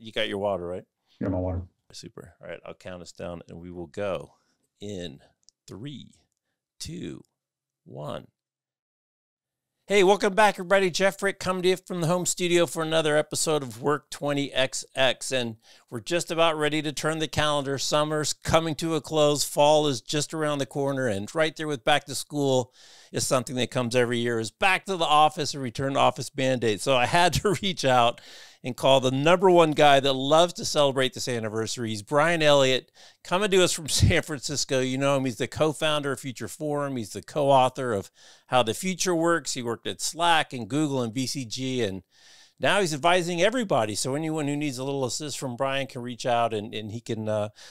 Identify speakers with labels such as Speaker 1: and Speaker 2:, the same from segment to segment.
Speaker 1: You got your water, right?
Speaker 2: Get my water.
Speaker 1: Super. All right, I'll count us down, and we will go in 3, 2, 1. Hey, welcome back, everybody. Jeff Frick coming to you from the home studio for another episode of Work 20XX, and we're just about ready to turn the calendar. Summer's coming to a close. Fall is just around the corner, and right there with back to school is something that comes every year, is back to the office, a return to office mandate. So I had to reach out and call the number one guy that loves to celebrate this anniversary. He's Brian Elliott, coming to us from San Francisco. You know him. He's the co-founder of Future Forum. He's the co-author of How the Future Works. He worked at Slack and Google and BCG, and now he's advising everybody. So anyone who needs a little assist from Brian can reach out, and he can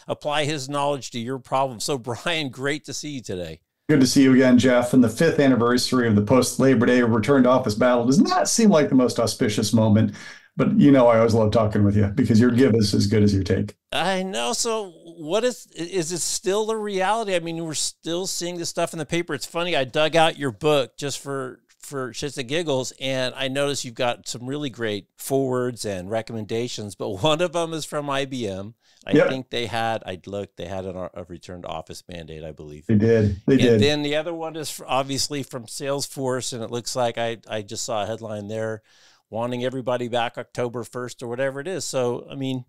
Speaker 1: apply his knowledge to your problem. So Brian, great to see you today.
Speaker 2: Good to see you again, Jeff. And the 5th anniversary of the post-Labor Day return to office battle does not seem like the most auspicious moment. But I always love talking with you because your give is as good as your take.
Speaker 1: I know. So what is it still the reality? I mean, we're still seeing this stuff in the paper. It's funny. I dug out your book just for shits and giggles, and I noticed you've got some really great forwards and recommendations, but one of them is from IBM. I think they had a return to office mandate, I believe.
Speaker 2: They did.
Speaker 1: And then the other one is obviously from Salesforce, and it looks like I just saw a headline there wanting everybody back October 1st or whatever it is. So, I mean,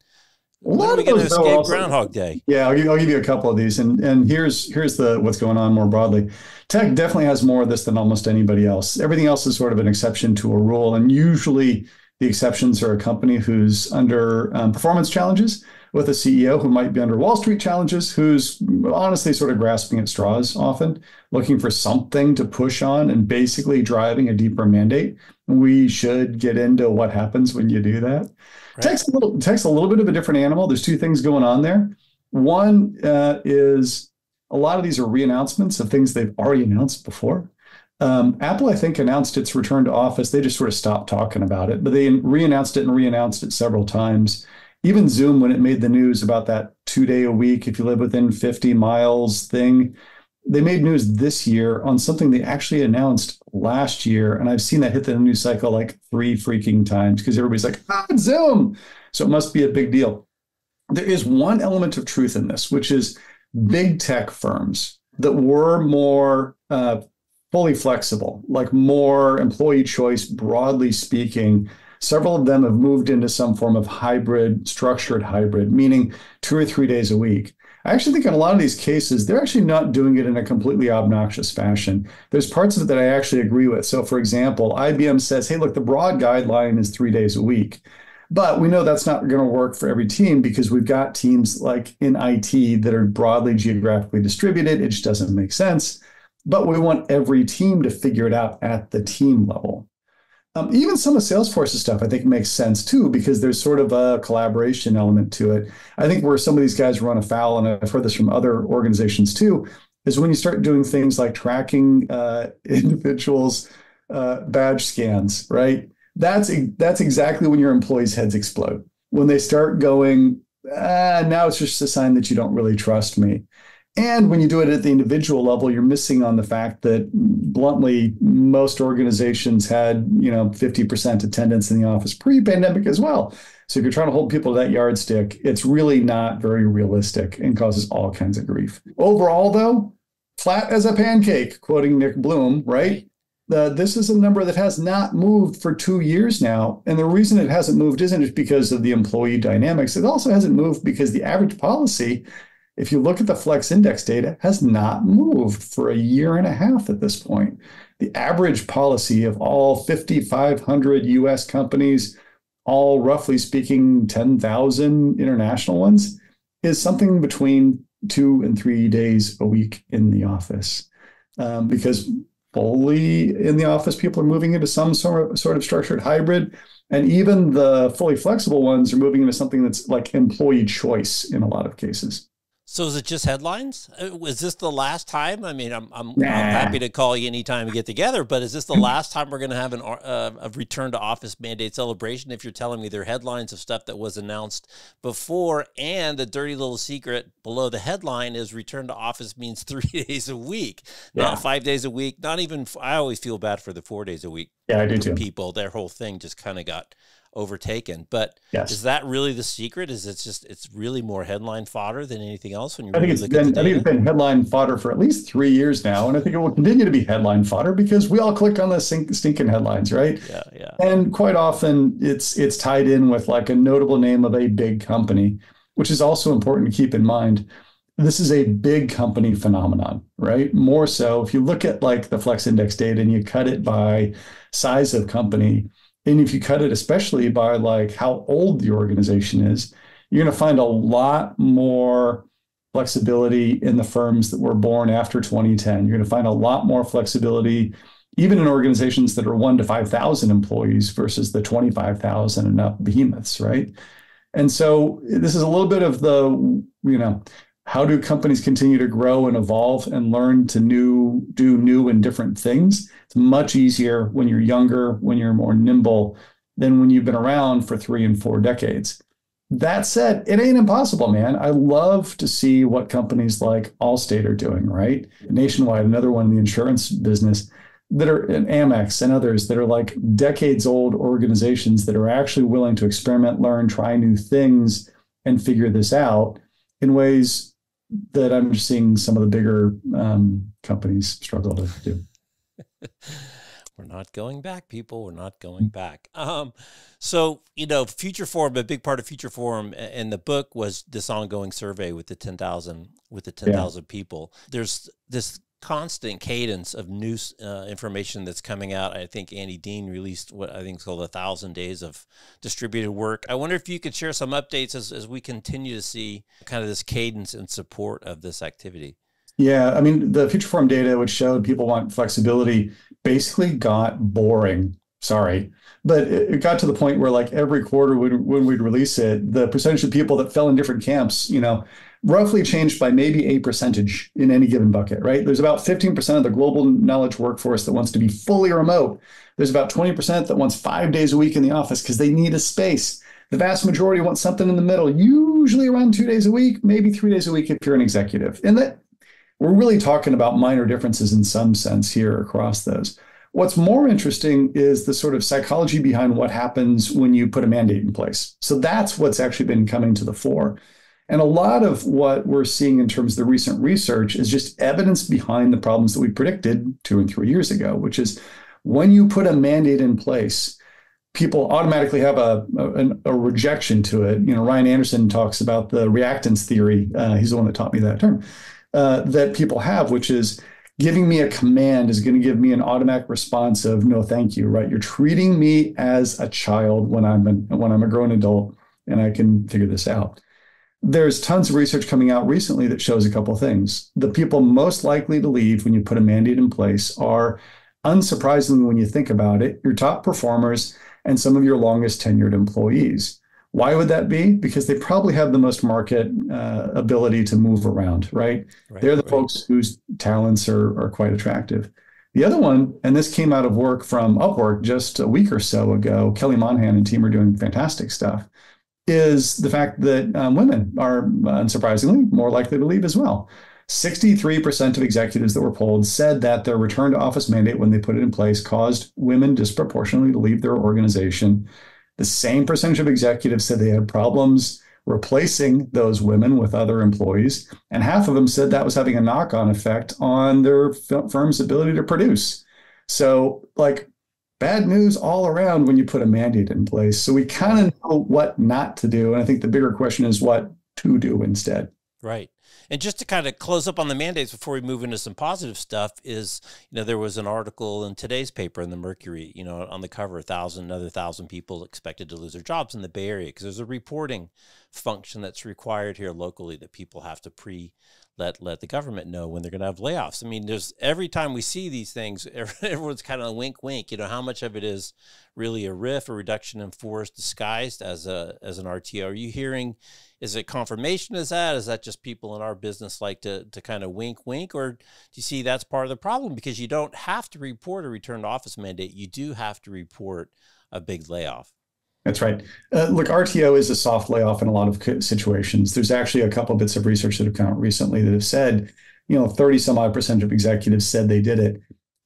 Speaker 1: when are we going to escape Groundhog Day?
Speaker 2: Yeah, I'll give you a couple of these. And here's what's going on more broadly. Tech definitely has more of this than almost anybody else. Everything else is sort of an exception to a rule. And usually the exceptions are a company who's under performance challenges, with a CEO who might be under Wall Street challenges, who's honestly sort of grasping at straws often, looking for something to push on and basically driving a deeper mandate. We should get into what happens when you do that. Right. Tech's a little bit of a different animal. There's two things going on there. One is a lot of these are re-announcements of things they've already announced before. Apple, I think, announced its return to office. They just sort of stopped talking about it, but they re-announced it several times. Even Zoom, when it made the news about that 2-day a week, if you live within 50 miles thing, they made news this year on something they actually announced last year. And I've seen that hit the news cycle like 3 freaking times because everybody's like, it's Zoom. So it must be a big deal. There is one element of truth in this, which is big tech firms that were more fully flexible, like more employee choice, broadly speaking. Several of them have moved into some form of structured hybrid, meaning 2 or 3 days a week. I actually think in a lot of these cases, they're actually not doing it in a completely obnoxious fashion. There's parts of it that I actually agree with. So for example, IBM says, hey, look, the broad guideline is 3 days a week. But we know that's not going to work for every team because we've got teams like in IT that are broadly geographically distributed. It just doesn't make sense. But we want every team to figure it out at the team level. Even some of Salesforce's stuff, I think, makes sense, too, because there's sort of a collaboration element to it. I think where some of these guys run afoul, and I've heard this from other organizations, too, is when you start doing things like tracking individuals' badge scans, right? That's exactly when your employees' heads explode. When they start going, now it's just a sign that you don't really trust me. And when you do it at the individual level, you're missing on the fact that, bluntly, most organizations had, 50% attendance in the office pre-pandemic as well. So if you're trying to hold people to that yardstick, it's really not very realistic and causes all kinds of grief. Overall, though, flat as a pancake, quoting Nick Bloom, right? This is a number that has not moved for 2 years now. And the reason it hasn't moved isn't just because of the employee dynamics. It also hasn't moved because the average policy, if you look at the Flex Index data, has not moved for a year and a half at this point. The average policy of all 5,500 US companies, all roughly speaking 10,000 international ones, is something between 2 and 3 days a week in the office. Because fully in the office, people are moving into some sort of structured hybrid. And even the fully flexible ones are moving into something that's like employee choice in a lot of cases.
Speaker 1: So is it just headlines? Was this the last time? I mean, I'm happy to call you anytime we get together, but is this the last time we're going to have a return to office mandate celebration? If you're telling me there are headlines of stuff that was announced before, and the dirty little secret below the headline is return to office means 3 days a week, not 5 days a week, not even, I always feel bad for the 4 days a week.
Speaker 2: Yeah, I do too.
Speaker 1: People, their whole thing just kind of got overtaken. But
Speaker 2: Yes.
Speaker 1: is that really the secret? Is it's really more headline fodder than anything else when you
Speaker 2: I think
Speaker 1: really look at the data?
Speaker 2: I think it's been headline fodder for at least 3 years now, and I think it will continue to be headline fodder because we all click on the stinking headlines, right?
Speaker 1: Yeah, yeah.
Speaker 2: And quite often it's tied in with like a notable name of a big company, which is also important to keep in mind. This is a big company phenomenon, right? More so if you look at like the Flex Index data and you cut it by size of company, and if you cut it especially by like how old the organization is, you're going to find a lot more flexibility in the firms that were born after 2010. You're going to find a lot more flexibility even in organizations that are 1 to 5,000 employees versus the 25,000 and up behemoths, right? And so this is a little bit of the, how do companies continue to grow and evolve and learn to do new and different things? It's much easier when you're younger, when you're more nimble, than when you've been around for 3 and 4 decades. That said, it ain't impossible, man. I love to see what companies like Allstate are doing, right? Nationwide, another one in the insurance business, that are in Amex and others that are like decades old organizations that are actually willing to experiment, learn, try new things, and figure this out in ways that I'm just seeing some of the bigger companies struggle to do.
Speaker 1: We're not going back, people. We're not going back. So, Future Forum, a big part of Future Forum and the book was this ongoing survey with the 10,000 people. There's this constant cadence of new information that's coming out. I think Andy Dean released what I think is called 1,000 Days of Distributed Work. I wonder if you could share some updates as we continue to see kind of this cadence and support of this activity.
Speaker 2: Yeah, I mean, the Future Forum data, which showed people want flexibility, basically got boring. Sorry. But it got to the point where like every quarter when we'd release it, the percentage of people that fell in different camps, roughly changed by maybe a percentage in any given bucket, right? There's about 15% of the global knowledge workforce that wants to be fully remote. There's about 20% that wants 5 days a week in the office because they need a space. The vast majority want something in the middle, usually around 2 days a week, maybe 3 days a week if you're an executive. And that we're really talking about minor differences in some sense here across those. What's more interesting is the sort of psychology behind what happens when you put a mandate in place. So that's what's actually been coming to the fore. And a lot of what we're seeing in terms of the recent research is just evidence behind the problems that we predicted 2 and 3 years ago, which is when you put a mandate in place, people automatically have a rejection to it. Ryan Anderson talks about the reactance theory. He's the one that taught me that term, that people have, which is giving me a command is going to give me an automatic response of no, thank you, right? You're treating me as a child when I'm a grown adult and I can figure this out. There's tons of research coming out recently that shows a couple of things. The people most likely to leave when you put a mandate in place are, unsurprisingly, when you think about it, your top performers and some of your longest tenured employees. Why would that be? Because they probably have the most market ability to move around, right? They're the folks whose talents are quite attractive. The other one, and this came out of work from Upwork just a week or so ago, Kelly Monahan and team are doing fantastic stuff, is the fact that women are, unsurprisingly, more likely to leave as well. 63% of executives that were polled said that their return to office mandate, when they put it in place, caused women disproportionately to leave their organization. The same percentage of executives said they had problems replacing those women with other employees, and half of them said that was having a knock-on effect on their firm's ability to produce. So, bad news all around when you put a mandate in place. So we kind of know what not to do. And I think the bigger question is what to do instead.
Speaker 1: Right. And just to kind of close up on the mandates before we move into some positive stuff is, there was an article in today's paper in the Mercury, on the cover, another 1,000 people expected to lose their jobs in the Bay Area because there's a reporting function that's required here locally that people have to let the government know when they're going to have layoffs. I mean, every time we see these things, everyone's kind of wink, wink. How much of it is really a RIF, a reduction in force disguised as an RTO? Are you hearing? Is it confirmation of that? Is that just people in our business like to kind of wink, wink? Or do you see that's part of the problem? Because you don't have to report a return to office mandate. You do have to report a big layoff.
Speaker 2: That's right. Look, RTO is a soft layoff in a lot of situations. There's actually a couple bits of research that have come out recently that have said, 30 some odd percent of executives said they did it.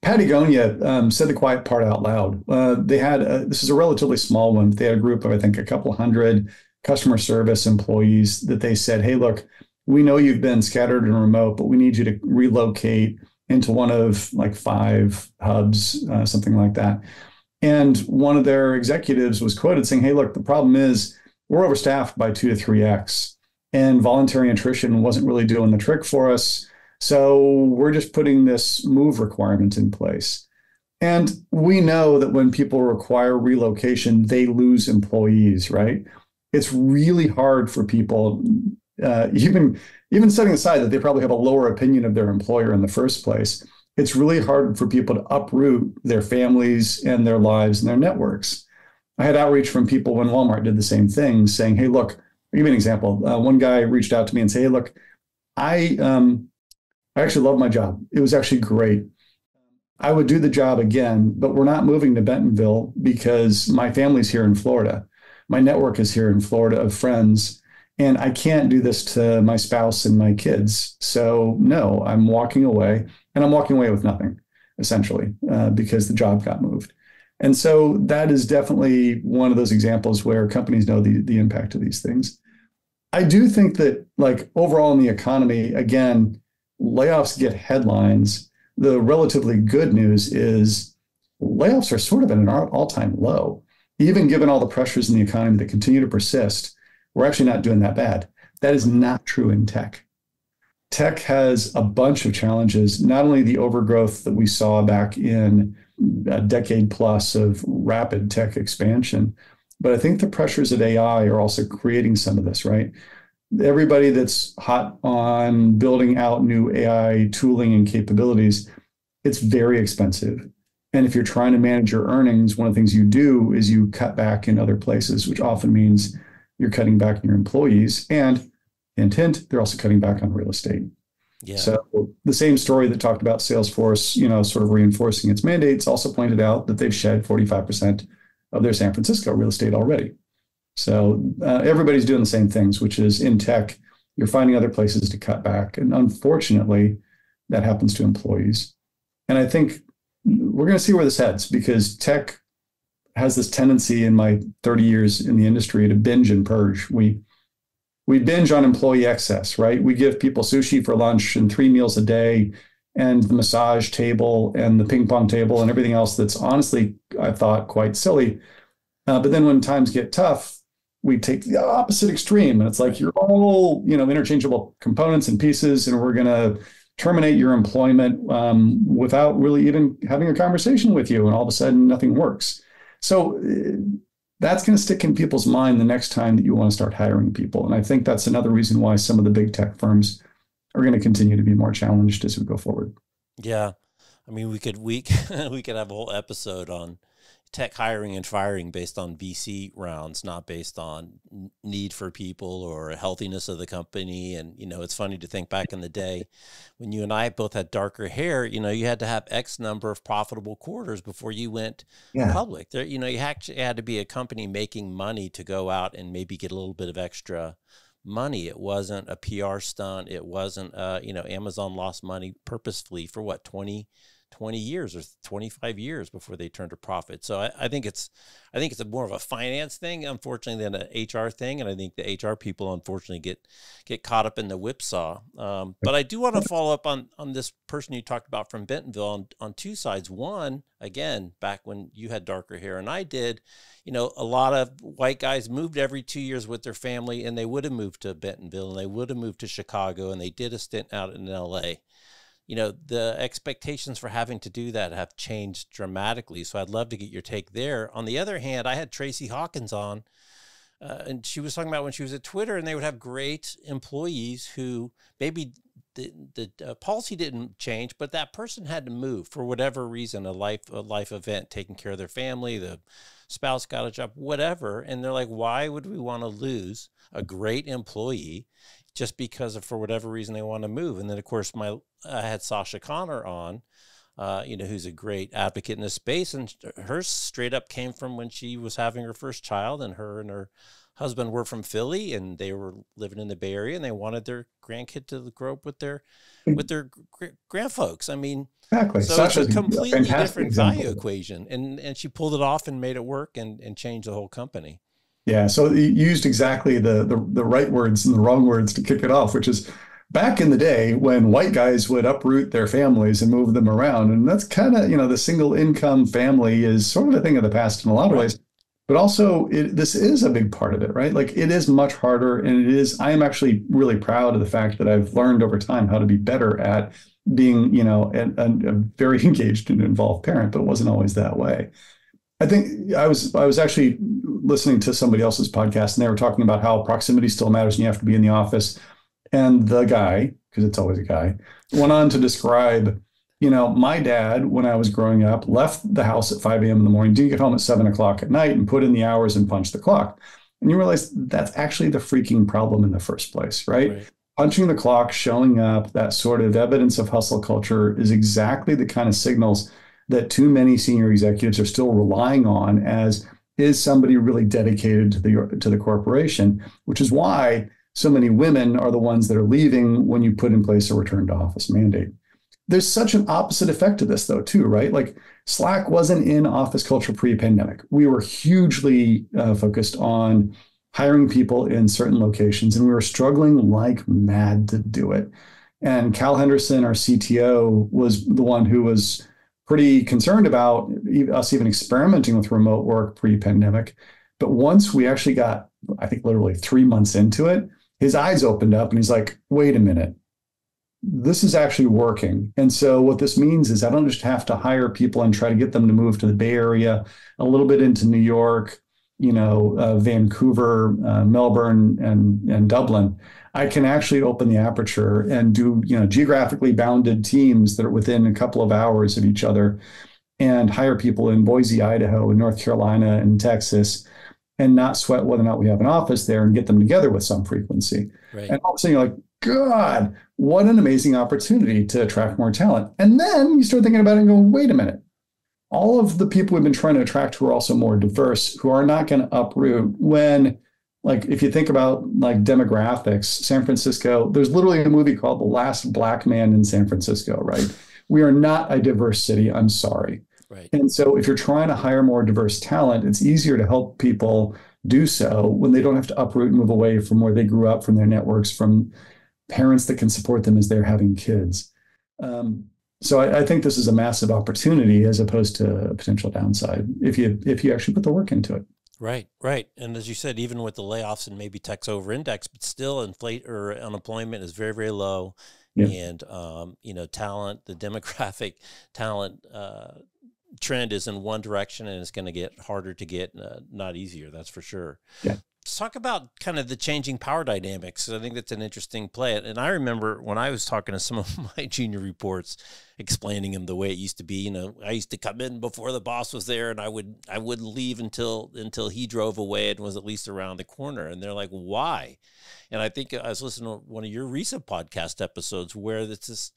Speaker 2: Patagonia said the quiet part out loud. They had this is a relatively small one. They had a group of, I think, a couple hundred customer service employees that they said, "Hey, look, we know you've been scattered and remote, but we need you to relocate into one of like 5 hubs, something like that." And one of their executives was quoted saying, "Hey, look, the problem is we're overstaffed by 2 to 3x, and voluntary attrition wasn't really doing the trick for us. So we're just putting this move requirement in place." And we know that when people require relocation, they lose employees, right? It's really hard for people, even setting aside that they probably have a lower opinion of their employer in the first place. It's really hard for people to uproot their families and their lives and their networks. I had outreach from people when Walmart did the same thing, saying, "Hey, look," I'll give you an example. One guy reached out to me and said, "Hey, look, I actually love my job. It was actually great. I would do the job again, but we're not moving to Bentonville because my family's here in Florida. My network is here in Florida of friends, and I can't do this to my spouse and my kids. So no, I'm walking away, and I'm walking away with nothing, essentially, because the job got moved." And so that is definitely one of those examples where companies know the impact of these things. I do think that, like, overall in the economy, again, layoffs get headlines. The relatively good news is layoffs are sort of at an all-time low. Even given all the pressures in the economy that continue to persist, we're actually not doing that bad. That is not true in tech. Tech has a bunch of challenges, not only the overgrowth that we saw back in a decade plus of rapid tech expansion, but I think the pressures of AI are also creating some of this, right? Everybody that's hot on building out new AI tooling and capabilities, it's very expensive. And if you're trying to manage your earnings, one of the things you do is you cut back in other places, which often means you're cutting back on your employees. And hint, hint, they're also cutting back on real estate.
Speaker 1: Yeah.
Speaker 2: So the same story that talked about Salesforce, sort of reinforcing its mandates, also pointed out that they've shed 45% of their San Francisco real estate already. So everybody's doing the same things, which is in tech, you're finding other places to cut back. And unfortunately, that happens to employees. And I think we're going to see where this heads, because tech has this tendency in my 30 years in the industry to binge and purge. We binge on employee excess, right? We give people sushi for lunch and 3 meals a day, and the massage table and the ping pong table and everything else that's honestly, I thought, quite silly. But then when times get tough, we take the opposite extreme. And it's like, you're all, interchangeable components and pieces, and we're going to terminate your employment without really even having a conversation with you. And all of a sudden, nothing works. So that's going to stick in people's mind the next time that you want to start hiring people. And I think that's another reason why some of the big tech firms are going to continue to be more challenged as we go forward.
Speaker 1: Yeah. I mean, we could we could have a whole episode on tech hiring and firing based on VC rounds, not based on need for people or healthiness of the company. And, it's funny to think back in the day when you and I both had darker hair, you had to have X number of profitable quarters before you went public. There, you actually had to be a company making money to go out and maybe get a little bit of extra money. It wasn't a PR stunt. It wasn't, Amazon lost money purposefully for what, 20 years or 25 years before they turn to profit. So I think it's a more of a finance thing, unfortunately, than an HR thing. And I think the HR people, unfortunately, get caught up in the whipsaw. But I do want to follow up on this person you talked about from Bentonville on 2 sides. One, again, back when you had darker hair and I did, a lot of white guys moved every 2 years with their family, and they would have moved to Bentonville and they would have moved to Chicago, and they did a stint out in LA. The expectations for having to do that have changed dramatically. So I'd love to get your take there. On the other hand, I had Tracy Hawkins on, and she was talking about when she was at Twitter, and they would have great employees who maybe the policy didn't change, but that person had to move for whatever reason, a life event, taking care of their family, the spouse got a job, whatever. And they're like, why would we want to lose a great employee just because of, for whatever reason, they want to move? And then, of course, I had Sasha Connor on, who's a great advocate in this space. And her straight up came from when she was having her first child, and her husband were from Philly, and they were living in the Bay Area, and they wanted their grandkid to grow up with their grandfolks. I mean,
Speaker 2: exactly.
Speaker 1: so
Speaker 2: Sasha's
Speaker 1: it's a completely different value
Speaker 2: example.
Speaker 1: equation, and she pulled it off and made it work and changed the whole company.
Speaker 2: Yeah, so you used exactly the right words and the wrong words to kick it off, which is back in the day when white guys would uproot their families and move them around. And that's kind of, the single income family is sort of a thing of the past in a lot of ways. But also, this is a big part of it, right? Like, it is much harder. And I am actually really proud of the fact that I've learned over time how to be better at being, a very engaged and involved parent, but it wasn't always that way. I think I was actually listening to somebody else's podcast, and they were talking about how proximity still matters and you have to be in the office. And the guy, because it's always a guy, went on to describe, my dad, when I was growing up, left the house at 5 a.m. in the morning, didn't get home at 7 o'clock at night, and put in the hours and punched the clock. And you realize that's actually the freaking problem in the first place, right? Punching the clock, showing up, that sort of evidence of hustle culture is exactly the kind of signals that too many senior executives are still relying on as, is somebody really dedicated to the corporation, which is why so many women are the ones that are leaving when you put in place a return to office mandate. There's such an opposite effect to this, though, too, right? Like, Slack wasn't in office culture pre-pandemic. We were hugely focused on hiring people in certain locations, and we were struggling like mad to do it. And Cal Henderson, our CTO, was the one who was pretty concerned about us even experimenting with remote work pre-pandemic. But once we actually got, I think, literally 3 months into it, his eyes opened up and he's like, wait a minute, this is actually working. And so what this means is I don't just have to hire people and try to get them to move to the Bay Area, a little bit into New York, Vancouver, Melbourne, and Dublin. I can actually open the aperture and do, geographically bounded teams that are within a couple of hours of each other, and hire people in Boise, Idaho, and North Carolina, and Texas, and not sweat whether or not we have an office there, and get them together with some frequency.
Speaker 1: Right.
Speaker 2: And all of a sudden you're like, God, what an amazing opportunity to attract more talent. And then you start thinking about it and going, wait a minute. All of the people we've been trying to attract who are also more diverse, who are not going to uproot when, like, if you think about like demographics, San Francisco, there's literally a movie called The Last Black Man in San Francisco, right? We are not a diverse city. I'm sorry.
Speaker 1: Right.
Speaker 2: And so if you're trying to hire more diverse talent, it's easier to help people do so when they don't have to uproot and move away from where they grew up, from their networks, from parents that can support them as they're having kids. So I think this is a massive opportunity as opposed to a potential downside if you actually put the work into it.
Speaker 1: Right, right. And as you said, even with the layoffs and maybe tech's over index, but still unemployment is very, very low. Yeah. And, talent, the demographic talent trend is in one direction, and it's going to get harder to get, not easier. That's for sure.
Speaker 2: Yeah.
Speaker 1: Let's talk about kind of the changing power dynamics. I think that's an interesting play. And I remember when I was talking to some of my junior reports, explaining them the way it used to be. I used to come in before the boss was there, and I wouldn't leave until he drove away and was at least around the corner. And they're like, why? And I think I was listening to one of your recent podcast episodes where it's this,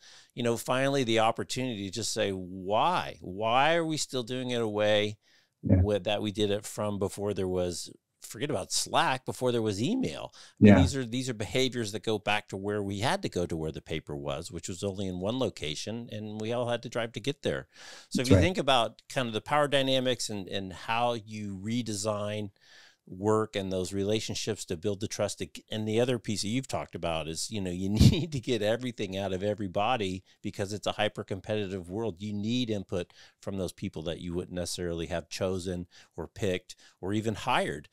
Speaker 1: finally the opportunity to just say, why? Why are we still doing it a way that we did it from before there was, forget about Slack, before there was email? These are behaviors that go back to where we had to go to where the paper was, which was only in one location, and we all had to drive to get there. So if you think about kind of the power dynamics and how you redesign work and those relationships to build the trust. And the other piece that you've talked about is, you need to get everything out of everybody because it's a hyper competitive world. You need input from those people that you wouldn't necessarily have chosen or picked or even hired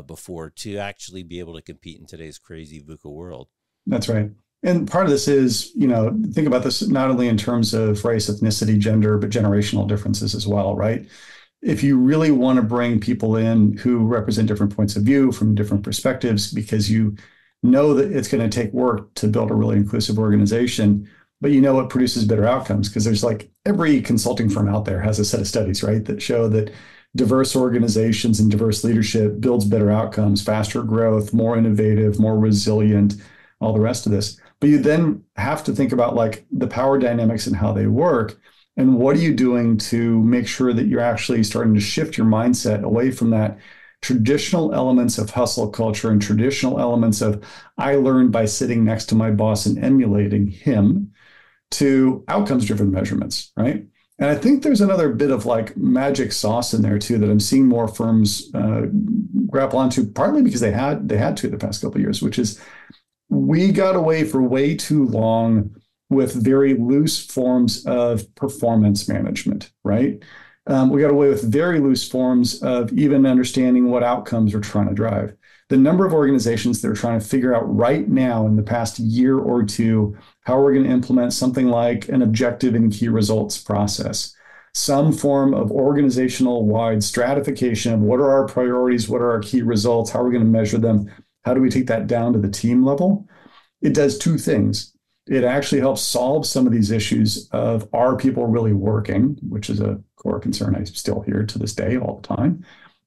Speaker 1: before to actually be able to compete in today's crazy VUCA world.
Speaker 2: That's right. And part of this is, think about this not only in terms of race, ethnicity, gender, but generational differences as well, right? If you really want to bring people in who represent different points of view from different perspectives, because you know that it's going to take work to build a really inclusive organization, but it produces better outcomes, because there's like every consulting firm out there has a set of studies, right, that show that diverse organizations and diverse leadership builds better outcomes, faster growth, more innovative, more resilient, all the rest of this. But you then have to think about like the power dynamics and how they work. And what are you doing to make sure that you're actually starting to shift your mindset away from that traditional elements of hustle culture and traditional elements of I learned by sitting next to my boss and emulating him to outcomes driven measurements, right? And I think there's another bit of like magic sauce in there too that I'm seeing more firms grapple onto, partly because they had to the past couple of years, which is we got away for way too long with very loose forms of performance management, right? We got away with very loose forms of even understanding what outcomes we're trying to drive. The number of organizations that are trying to figure out right now in the past year or two, how we're going to implement something like an objective and key results process, some form of organizational wide stratification of what are our priorities, what are our key results, how are we going to measure them, how do we take that down to the team level? It does two things. It actually helps solve some of these issues of are people really working, which is a core concern I still hear to this day all the time.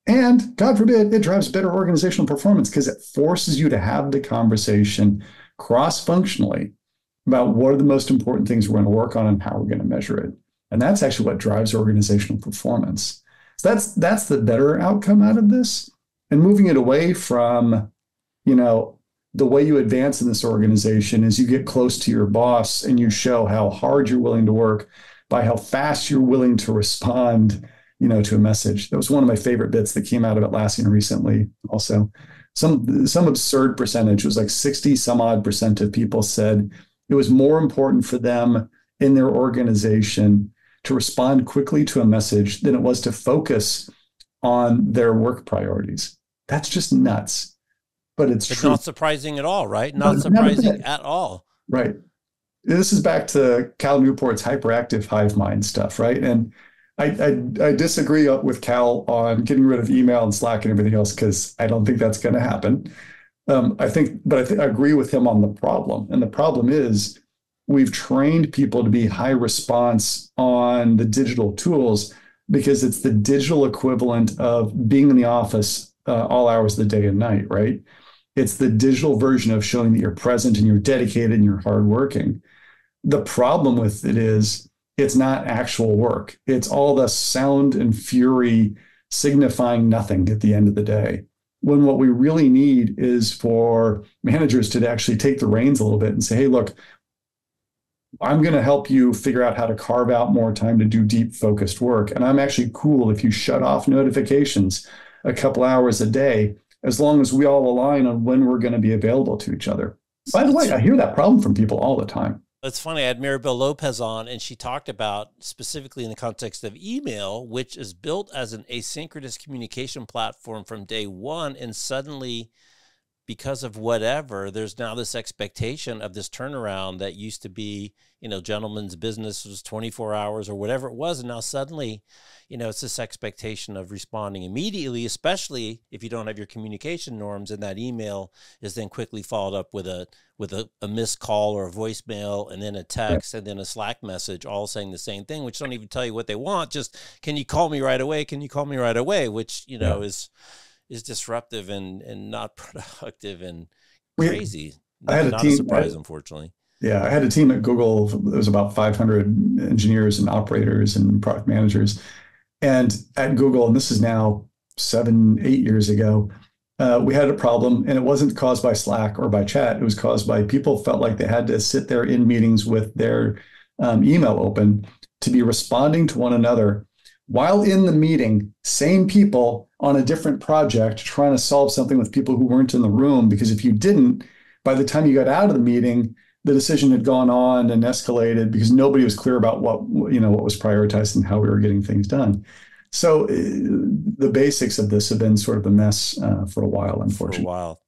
Speaker 2: And God forbid, it drives better organizational performance because it forces you to have the conversation cross-functionally about what are the most important things we're going to work on and how we're going to measure it. And that's actually what drives organizational performance. So that's the better outcome out of this. And moving it away from, the way you advance in this organization is you get close to your boss and you show how hard you're willing to work by how fast you're willing to respond, to a message. That was one of my favorite bits that came out of Atlassian recently. Also, some absurd percentage, it was like 60 some odd percent of people said it was more important for them in their organization to respond quickly to a message than it was to focus on their work priorities. That's just nuts. But it's true.
Speaker 1: Not surprising at all, right? Not surprising at all.
Speaker 2: Right. This is back to Cal Newport's hyperactive hive mind stuff, right? And I disagree with Cal on getting rid of email and Slack and everything else because I don't think that's going to happen. I agree with him on the problem. And the problem is we've trained people to be high response on the digital tools because it's the digital equivalent of being in the office all hours of the day and night, right? It's the digital version of showing that you're present and you're dedicated and you're hardworking. The problem with it is it's not actual work. It's all the sound and fury signifying nothing at the end of the day. When what we really need is for managers to actually take the reins a little bit and say, hey, look, I'm going to help you figure out how to carve out more time to do deep focused work. And I'm actually cool if you shut off notifications a couple hours a day, as long as we all align on when we're going to be available to each other. By the way, I hear that problem from people all the time.
Speaker 1: It's funny. I had Maribel Lopez on, and she talked about specifically in the context of email, which is built as an asynchronous communication platform from day one. And suddenly, because of whatever, there's now this expectation of this turnaround that used to be, gentleman's business was 24 hours or whatever it was. And now suddenly, it's this expectation of responding immediately, especially if you don't have your communication norms, and that email is then quickly followed up with a missed call or a voicemail and then a text and then a Slack message, all saying the same thing, which don't even tell you what they want. Just, can you call me right away? Can you call me right away? Which, is disruptive and not productive and crazy. Not a surprise, unfortunately.
Speaker 2: Yeah, I had a team at Google. It was about 500 engineers and operators and product managers. And at Google, and this is now 7-8 years ago, we had a problem, and it wasn't caused by Slack or by chat. It was caused by people felt like they had to sit there in meetings with their email open to be responding to one another while in the meeting, same people on a different project trying to solve something with people who weren't in the room. Because if you didn't, by the time you got out of the meeting, the decision had gone on and escalated because nobody was clear about what was prioritized and how we were getting things done. So the basics of this have been sort of a mess for a while, unfortunately.
Speaker 1: For a while.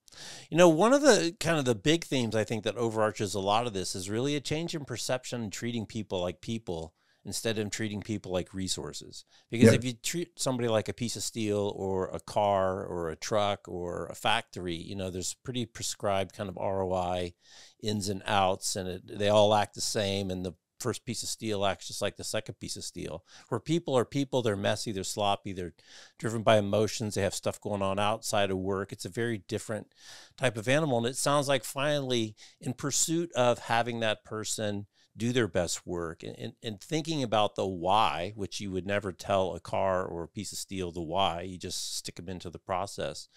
Speaker 1: One of the kind of the big themes I think that overarches a lot of this is really a change in perception and treating people like people instead of treating people like resources. Because if you treat somebody like a piece of steel or a car or a truck or a factory, there's pretty prescribed kind of ROI ins and outs, and they all act the same. And the first piece of steel acts just like the second piece of steel. Where people are people, they're messy, they're sloppy, they're driven by emotions, they have stuff going on outside of work. It's a very different type of animal. And it sounds like finally, in pursuit of having that person do their best work, and thinking about the why, which you would never tell a car or a piece of steel the why, you just stick them into the process.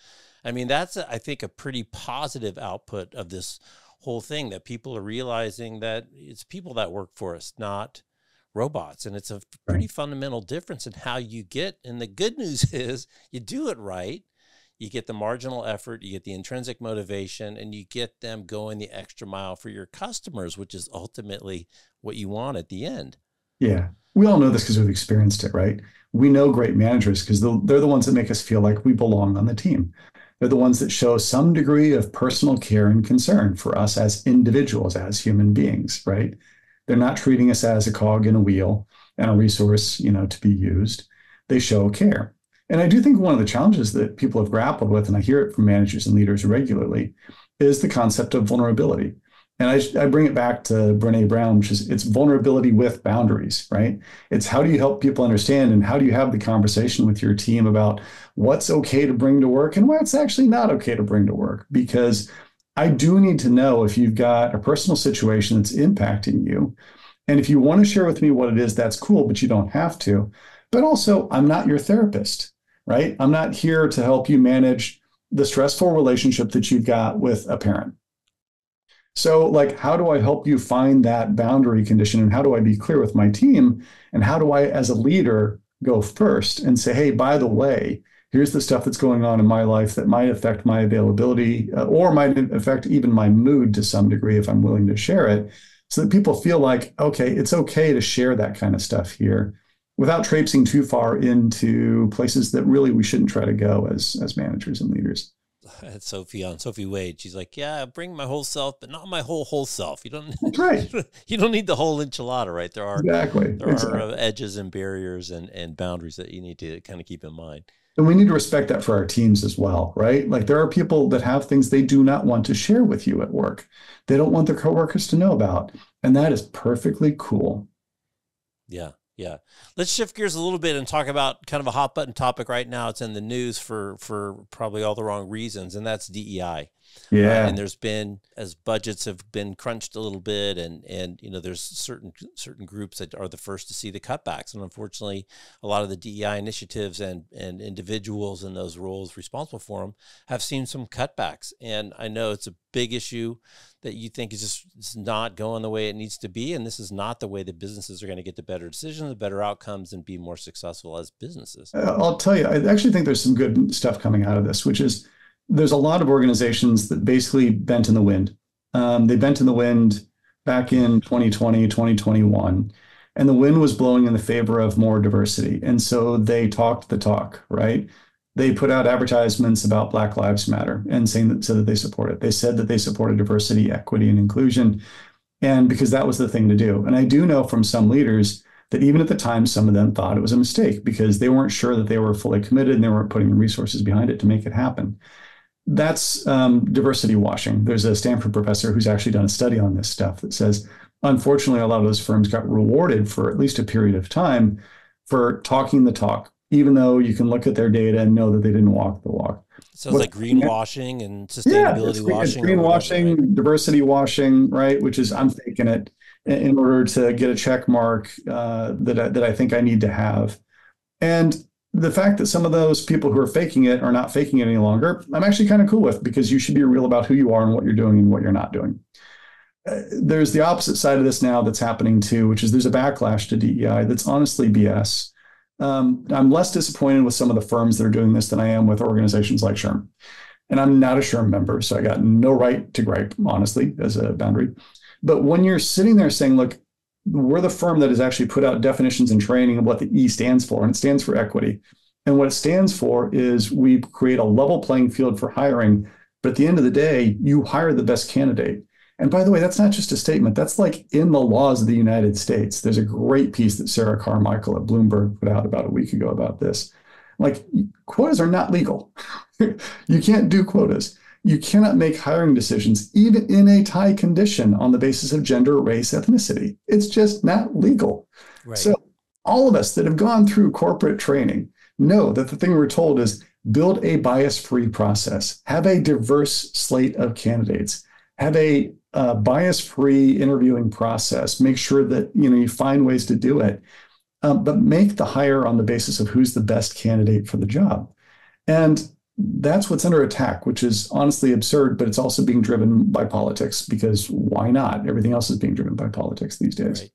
Speaker 1: I mean, that's, I think, a pretty positive output of this whole thing, that people are realizing that it's people that work for us, not robots. And it's a pretty fundamental difference in how you get. And the good news is you do it right. You get the marginal effort, you get the intrinsic motivation, and you get them going the extra mile for your customers, which is ultimately what you want at the end.
Speaker 2: Yeah. We all know this because we've experienced it, right? We know great managers because they're the ones that make us feel like we belong on the team. They're the ones that show some degree of personal care and concern for us as individuals, as human beings, right? They're not treating us as a cog in a wheel and a resource, to be used. They show care. And I do think one of the challenges that people have grappled with, and I hear it from managers and leaders regularly, is the concept of vulnerability. And I bring it back to Brené Brown, which is it's vulnerability with boundaries, right? It's how do you help people understand, and how do you have the conversation with your team about what's okay to bring to work and what's actually not okay to bring to work? Because I do need to know if you've got a personal situation that's impacting you. And if you want to share with me what it is, that's cool, but you don't have to. But also, I'm not your therapist, right? I'm not here to help you manage the stressful relationship that you've got with a parent. So, like, how do I help you find that boundary condition? And how do I be clear with my team? And how do I, as a leader, go first and say, hey, by the way, here's the stuff that's going on in my life that might affect my availability or might affect even my mood to some degree if I'm willing to share it, so that people feel like, okay, it's okay to share that kind of stuff here without traipsing too far into places that really we shouldn't try to go as managers and leaders.
Speaker 1: I had Sophie on, Sophie Wade. She's like, yeah, bring my whole self, but not my whole self. You don't,
Speaker 2: that's right.
Speaker 1: You don't need the whole enchilada, right? There are edges and barriers and boundaries that you need to kind of keep in mind.
Speaker 2: And we need to respect that for our teams as well, right? Like, there are people that have things they do not want to share with you at work. They don't want their coworkers to know about. And that is perfectly cool.
Speaker 1: Yeah. Yeah. Let's shift gears a little bit and talk about kind of a hot button topic right now. It's in the news for probably all the wrong reasons, and that's DEI.
Speaker 2: Yeah.
Speaker 1: And there's been, as budgets have been crunched a little bit, and there's certain groups that are the first to see the cutbacks. And unfortunately, a lot of the DEI initiatives and individuals in those roles responsible for them have seen some cutbacks. And I know it's a big issue that you think is just it's not going the way it needs to be. And this is not the way that businesses are going to get the better decisions, the better outcomes, and be more successful as businesses.
Speaker 2: I'll tell you, I actually think there's some good stuff coming out of this, which is there's a lot of organizations that basically bent in the wind. They bent in the wind back in 2020, 2021, and the wind was blowing in the favor of more diversity. And so they talked the talk, right? They put out advertisements about Black Lives Matter and so that they support it. They said that they supported diversity, equity, and inclusion, and because that was the thing to do. And I do know from some leaders that even at the time, some of them thought it was a mistake because they weren't sure that they were fully committed and they weren't putting the resources behind it to make it happen. That's diversity washing. There's a Stanford professor who's actually done a study on this stuff that says, unfortunately, a lot of those firms got rewarded for at least a period of time for talking the talk, even though you can look at their data and know that they didn't walk the walk.
Speaker 1: Sounds like greenwashing and sustainability washing.
Speaker 2: It's greenwashing, right? Diversity washing, right? Which is I'm faking it in order to get a check mark that I think I need to have. And the fact that some of those people who are faking it are not faking it any longer, I'm actually kind of cool with, because you should be real about who you are and what you're doing and what you're not doing. There's the opposite side of this now that's happening too, which is there's a backlash to DEI that's honestly BS. I'm less disappointed with some of the firms that are doing this than I am with organizations like SHRM. And I'm not a SHRM member, so I got no right to gripe, honestly, as a boundary. But when you're sitting there saying, look, we're the firm that has actually put out definitions and training of what the E stands for, and it stands for equity. And what it stands for is we create a level playing field for hiring, but at the end of the day, you hire the best candidate. And by the way, that's not just a statement. That's like in the laws of the United States. There's a great piece that Sarah Carmichael at Bloomberg put out about a week ago about this. Like, quotas are not legal. You can't do quotas. You cannot make hiring decisions, even in a tie condition, on the basis of gender, race, ethnicity. It's just not legal. Right. So all of us that have gone through corporate training know that the thing we're told is build a bias-free process, have a diverse slate of candidates, have a bias-free interviewing process. Make sure that you find ways to do it, but make the hire on the basis of who's the best candidate for the job. And that's what's under attack, which is honestly absurd, but it's also being driven by politics, because why not? Everything else is being driven by politics these days. Right.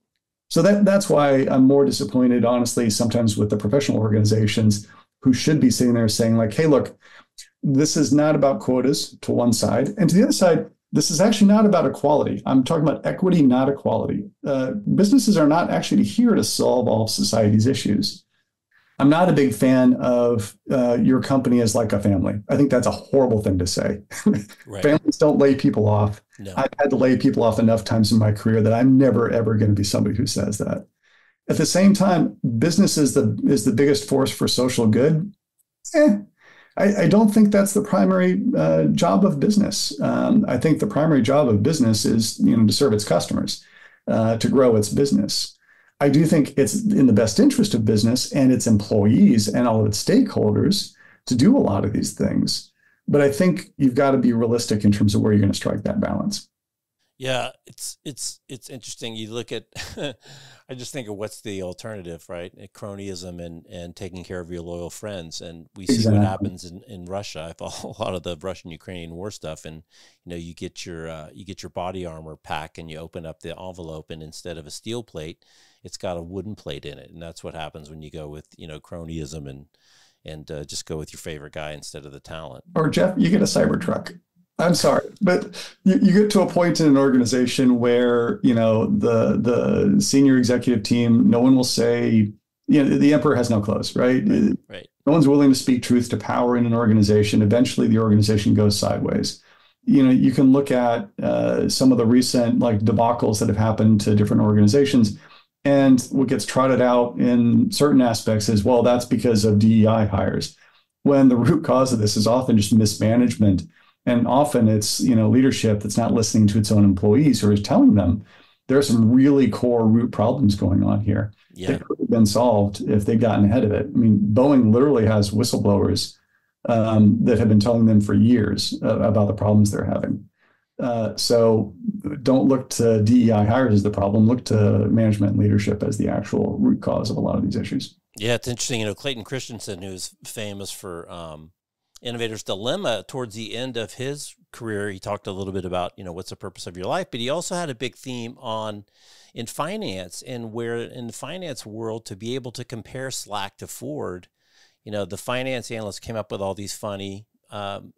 Speaker 2: So that's why I'm more disappointed, honestly, sometimes with the professional organizations who should be sitting there saying like, hey, look, this is not about quotas to one side. And to the other side, this is actually not about equality. I'm talking about equity, not equality. Businesses are not actually here to solve all society's issues. I'm not a big fan of your company as like a family. I think that's a horrible thing to say. Right. Families don't lay people off. No. I've had to lay people off enough times in my career that I'm never, ever going to be somebody who says that. At the same time, business is the biggest force for social good. I don't think that's the primary job of business. I think the primary job of business is to serve its customers, to grow its business. I do think it's in the best interest of business and its employees and all of its stakeholders to do a lot of these things. But I think you've got to be realistic in terms of where you're going to strike that balance.
Speaker 1: Yeah, it's interesting. You look at, I just think of what's the alternative, right? Cronyism and taking care of your loyal friends. And we see what happens in Russia. I follow a lot of the Russian-Ukrainian war stuff, and you get your body armor pack and you open up the envelope, and instead of a steel plate, it's got a wooden plate in it. And that's what happens when you go with cronyism and just go with your favorite guy instead of the talent.
Speaker 2: Or Jeff, you get a Cybertruck. I'm sorry, but you get to a point in an organization where, the senior executive team, no one will say, the emperor has no clothes, right? Right. No one's willing to speak truth to power in an organization. Eventually the organization goes sideways. You can look at some of the recent debacles that have happened to different organizations. And what gets trotted out in certain aspects is, well, that's because of DEI hires, when the root cause of this is often just mismanagement. And often it's, leadership that's not listening to its own employees, or is telling them there are some really core root problems going on here. Yeah. They could have been solved if they'd gotten ahead of it. I mean, Boeing literally has whistleblowers that have been telling them for years about the problems they're having. So don't look to DEI hires as the problem. Look to management and leadership as the actual root cause of a lot of these issues.
Speaker 1: Yeah, it's interesting. Clayton Christensen, who's famous for Innovator's Dilemma, towards the end of his career, he talked a little bit about, what's the purpose of your life, but he also had a big theme in finance, and where in the finance world, to be able to compare Slack to Ford, the finance analysts came up with all these funny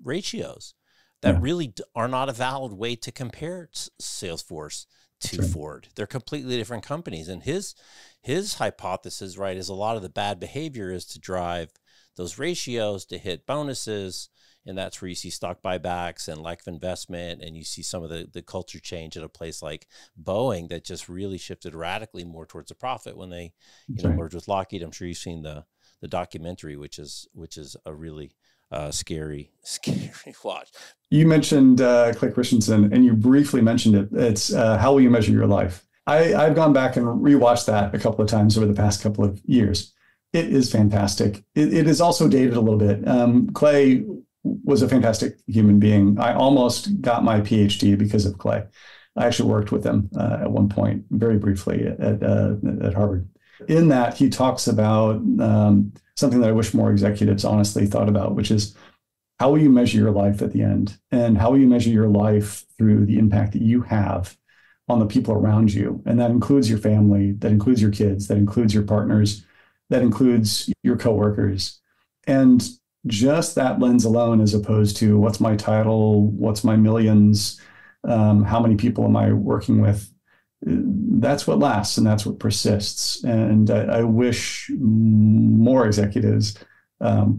Speaker 1: ratios that really are not a valid way to compare Salesforce to Ford. They're completely different companies. And his hypothesis, right, is a lot of the bad behavior is to drive those ratios to hit bonuses, and that's where you see stock buybacks and lack of investment, and you see some of the culture change at a place like Boeing that just really shifted radically more towards a profit when they merged with Lockheed. I'm sure you've seen the documentary, which is a really scary watch.
Speaker 2: You mentioned Clay Christensen, and you briefly mentioned it. It's How Will You Measure Your Life? I've gone back and rewatched that a couple of times over the past couple of years. It is fantastic. It is also dated a little bit. Clay was a fantastic human being. I almost got my PhD because of Clay. I actually worked with him at one point, very briefly, at Harvard. In that, he talks about something that I wish more executives honestly thought about, which is how will you measure your life at the end? And how will you measure your life through the impact that you have on the people around you? And that includes your family, that includes your kids, that includes your partners, that includes your coworkers. And just that lens alone, as opposed to what's my title, what's my millions, how many people am I working with, that's what lasts and that's what persists. And I wish more executives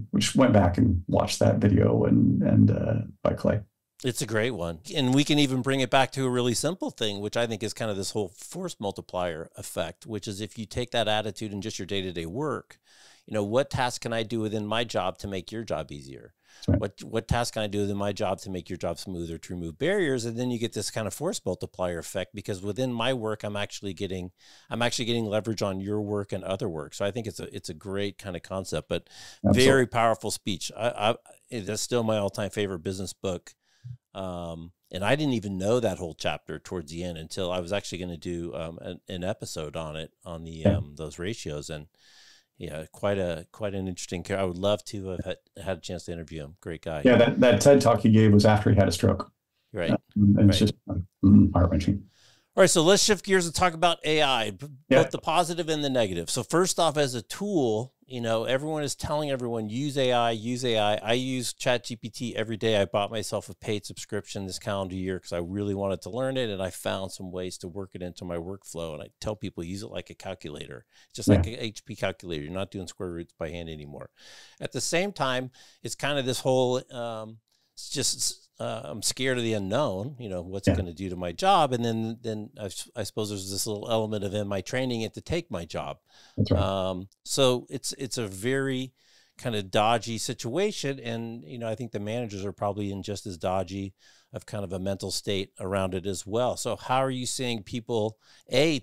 Speaker 2: which went back and watched that video and by Clay.
Speaker 1: It's a great one. And we can even bring it back to a really simple thing, which I think is kind of this whole force multiplier effect, which is if you take that attitude in just your day-to-day work, what task can I do within my job to make your job easier? Right. What task can I do within my job to make your job smoother, to remove barriers? And then you get this kind of force multiplier effect, because within my work, I'm actually getting leverage on your work and other work. So I think it's a great kind of concept, but Absolutely. Very powerful speech. That's still my all-time favorite business book. And I didn't even know that whole chapter towards the end until I was actually going to do an episode on it, on the those ratios. And yeah, quite an interesting character. I would love to have had a chance to interview him. Great guy.
Speaker 2: Yeah, that TED talk he gave was after he had a stroke.
Speaker 1: Right.
Speaker 2: And it's just heart-wrenching.
Speaker 1: All right, so let's shift gears and talk about AI, both the positive and the negative. So first off, as a tool, everyone is telling everyone, use AI, use AI. I use ChatGPT every day. I bought myself a paid subscription this calendar year because I really wanted to learn it, and I found some ways to work it into my workflow. And I tell people, use it like a calculator, just like an HP calculator. You're not doing square roots by hand anymore. At the same time, it's kind of this whole, I'm scared of the unknown, what's it going to do to my job? And then I suppose there's this little element of, am I training it to take my job?
Speaker 2: That's right.
Speaker 1: So it's a very kind of dodgy situation. And, I think the managers are probably in just as dodgy of kind of a mental state around it as well. So how are you seeing people,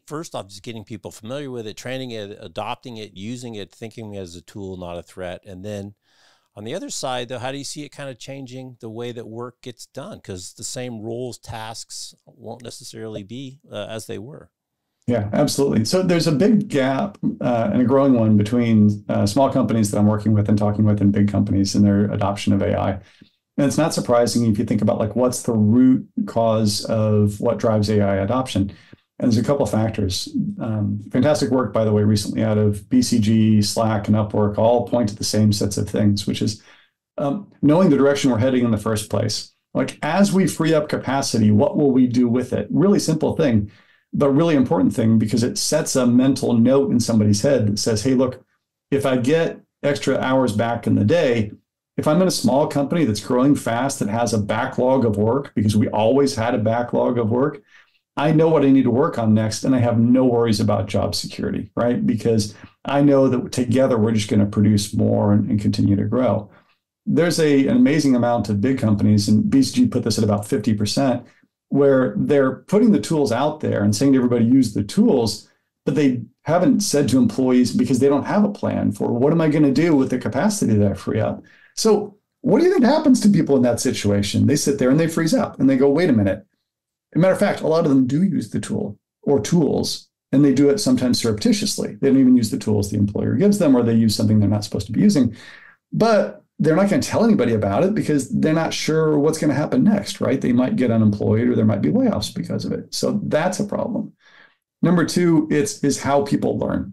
Speaker 1: first off, just getting people familiar with it, training it, adopting it, using it, thinking it as a tool, not a threat? And then on the other side, though, how do you see it kind of changing the way that work gets done? Because the same roles, tasks won't necessarily be as they were.
Speaker 2: Yeah, absolutely. So there's a big gap and a growing one between small companies that I'm working with and talking with and big companies in their adoption of AI. And it's not surprising if you think about what's the root cause of what drives AI adoption. And there's a couple of factors. Fantastic work, by the way, recently out of BCG, Slack, and Upwork all point to the same sets of things, which is knowing the direction we're heading in the first place. As we free up capacity, what will we do with it? Really simple thing, but really important thing, because it sets a mental note in somebody's head that says, hey, look, if I get extra hours back in the day, if I'm in a small company that's growing fast, that has a backlog of work, because we always had a backlog of work, I know what I need to work on next, and I have no worries about job security, right? Because I know that together we're just going to produce more and continue to grow. There's an amazing amount of big companies, and BCG put this at about 50%, where they're putting the tools out there and saying to everybody, use the tools, but they haven't said to employees, because they don't have a plan for what am I going to do with the capacity that I free up. So what do you think happens to people in that situation? They sit there and they freeze up and they go, wait a minute. As a matter of fact, a lot of them do use the tool or tools, and they do it sometimes surreptitiously. They don't even use the tools the employer gives them, or they use something they're not supposed to be using. But they're not going to tell anybody about it because they're not sure what's going to happen next, right? They might get unemployed, or there might be layoffs because of it. So that's a problem. Number two, is how people learn.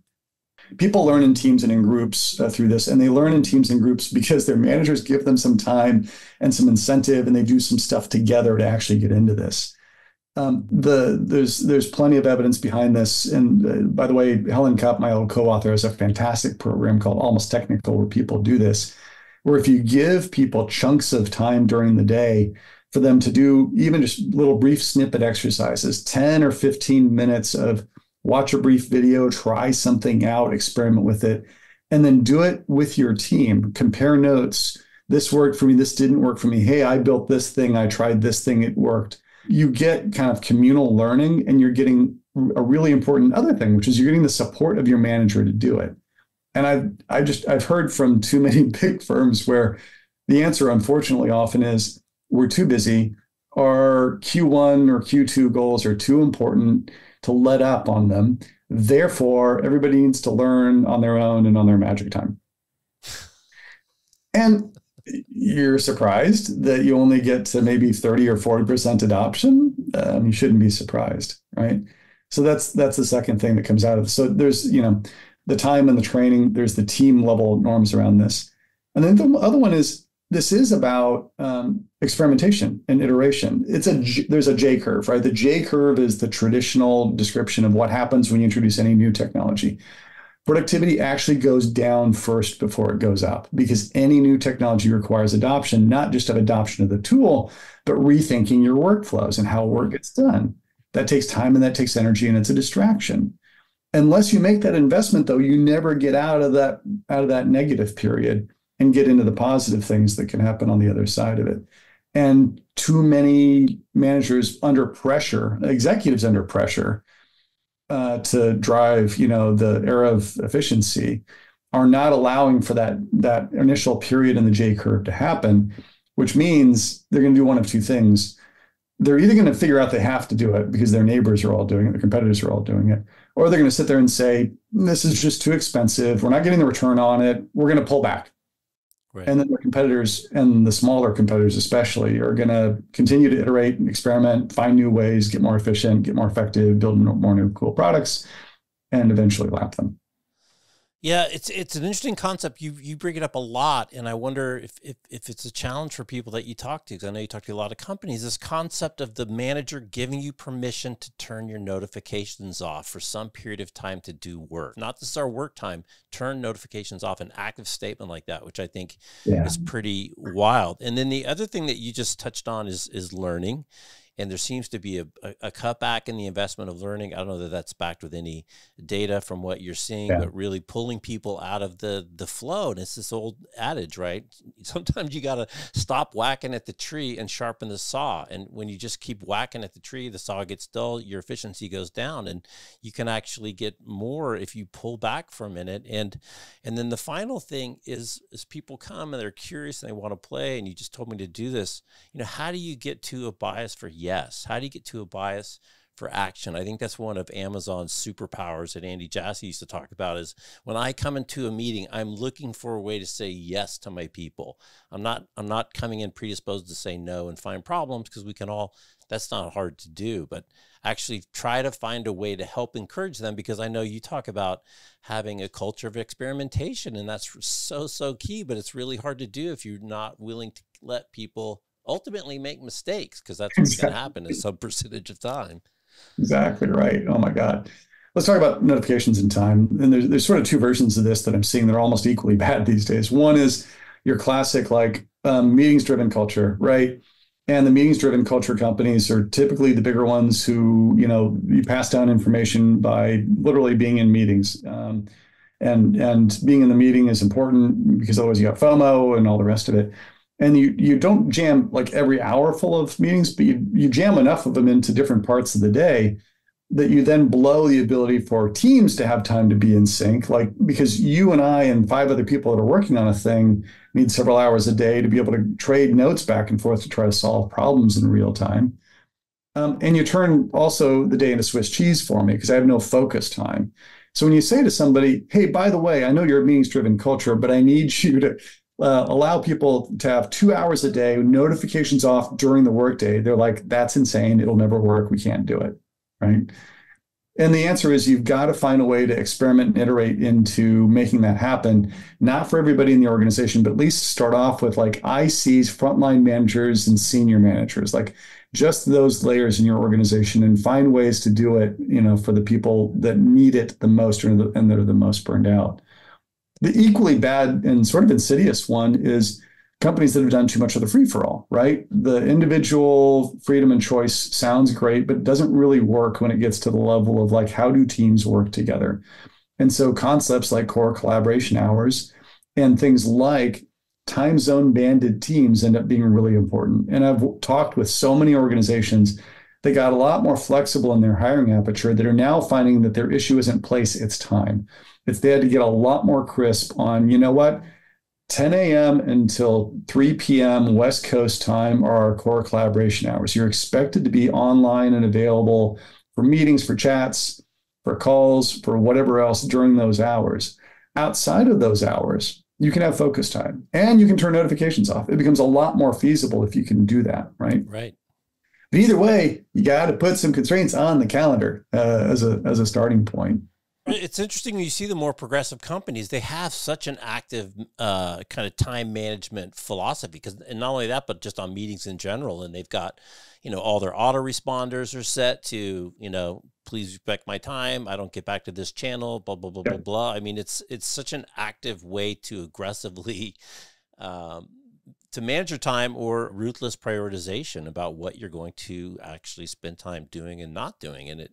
Speaker 2: People learn in teams and in groups through this, and they learn in teams and groups because their managers give them some time and some incentive, and they do some stuff together to actually get into this. There's plenty of evidence behind this. And by the way, Helen Cupp, my old co-author, has a fantastic program called Almost Technical, where people do this, where if you give people chunks of time during the day for them to do even just little brief snippet exercises, 10 or 15 minutes of watch a brief video, try something out, experiment with it, and then do it with your team, compare notes. This worked for me, this didn't work for me. Hey, I built this thing, I tried this thing, it worked. You get kind of communal learning, and you're getting a really important other thing, which is you're getting the support of your manager to do it. And I've heard from too many big firms where the answer, unfortunately, often is we're too busy. Our Q1 or Q2 goals are too important to let up on them. Therefore, everybody needs to learn on their own and on their magic time. And you're surprised that you only get to maybe 30 or 40% adoption. You shouldn't be surprised, right? So that's the second thing that comes out of it. So there's, the time and the training, there's the team level norms around this. And then the other one is, this is about experimentation and iteration. There's a J curve, right? The J curve is the traditional description of what happens when you introduce any new technology. Productivity actually goes down first before it goes up, because any new technology requires adoption, not just of adoption of the tool, but rethinking your workflows and how work gets done. That takes time and that takes energy, and it's a distraction. Unless you make that investment, though, you never get out of that negative period and get into the positive things that can happen on the other side of it. And too many managers under pressure, executives under pressure, to drive, the era of efficiency, are not allowing for that initial period in the J curve to happen. which means they're going to do one of two things. They're either going to figure out they have to do it because their neighbors are all doing it, their competitors are all doing it, or they're going to sit there and say, this is just too expensive. We're not getting the return on it. We're going to pull back. Right. And then the competitors, and the smaller competitors especially, are going to continue to iterate and experiment, find new ways, get more efficient, get more effective, build more new cool products, and eventually lap them.
Speaker 1: Yeah, it's an interesting concept. You bring it up a lot, and I wonder if it's a challenge for people that you talk to, because I know you talk to a lot of companies. This concept of the manager giving you permission to turn your notifications off for some period of time to do work. Not this is our work time. Turn notifications off. An active statement like that, which I think is pretty wild. And then the other thing that you just touched on is learning. And there seems to be a cutback in the investment of learning. I don't know that that's backed with any data from what you're seeing, but really pulling people out of the flow. And it's this old adage, right? Sometimes you got to stop whacking at the tree and sharpen the saw. And when you just keep whacking at the tree, the saw gets dull, your efficiency goes down, and you can actually get more if you pull back for a minute. And then the final thing is people come and they're curious and they want to play. And you just told me to do this. How do you get to a bias for yes? How do you get to a bias for action? I think that's one of Amazon's superpowers that Andy Jassy used to talk about, is when I come into a meeting, I'm looking for a way to say yes to my people. I'm not coming in predisposed to say no and find problems, because we can all, that's not hard to do, but actually try to find a way to help encourage them, because I know you talk about having a culture of experimentation, and that's so key, but it's really hard to do if you're not willing to let people ultimately make mistakes, because that's what's going to happen in some percentage of time.
Speaker 2: Exactly right. Oh my God. Let's talk about notifications and time. And there's sort of two versions of this that I'm seeing that are almost equally bad these days. One is your classic meetings-driven culture, right? And the meetings-driven culture companies are typically the bigger ones who, you pass down information by literally being in meetings. And being in the meeting is important because otherwise you got FOMO and all the rest of it. And you don't jam like every hour full of meetings, but you jam enough of them into different parts of the day that you then blow the ability for teams to have time to be in sync. Like, because you and I and 5 other people that are working on a thing need several hours a day to be able to trade notes back and forth to try to solve problems in real time. And you turn also the day into Swiss cheese for me, because I have no focus time. So when you say to somebody, hey, by the way, I know you're a meetings-driven culture, but I need you to allow people to have 2 hours a day, notifications off during the workday, they're like, that's insane. It'll never work. We can't do it. Right. And the answer is you've got to find a way to experiment and iterate into making that happen, not for everybody in the organization, but at least start off with like ICs, frontline managers, and senior managers, like just those layers in your organization, and find ways to do it, for the people that need it the most and that are the most burned out. The equally bad and sort of insidious one is companies that have done too much of the free-for-all, right? The individual freedom and choice sounds great, but it doesn't really work when it gets to the level of like, how do teams work together? And so concepts like core collaboration hours and things like time zone banded teams end up being really important. And I've talked with so many organizations that got a lot more flexible in their hiring aperture that are now finding that their issue isn't place, it's time. They had to get a lot more crisp on, 10 a.m. until 3 p.m. West Coast time are our core collaboration hours. You're expected to be online and available for meetings, for chats, for calls, for whatever else during those hours. Outside of those hours, you can have focus time and you can turn notifications off. It becomes a lot more feasible if you can do that, right?
Speaker 1: Right.
Speaker 2: But either way, you got to put some constraints on the calendar as a starting point.
Speaker 1: It's interesting when you see the more progressive companies, they have such an active kind of time management philosophy, and not only that, but just on meetings in general. And they've got, all their autoresponders are set to, please respect my time. I don't get back to this channel, blah, blah, blah, blah, blah. I mean, it's such an active way to aggressively to manage your time, or ruthless prioritization about what you're going to actually spend time doing and not doing. And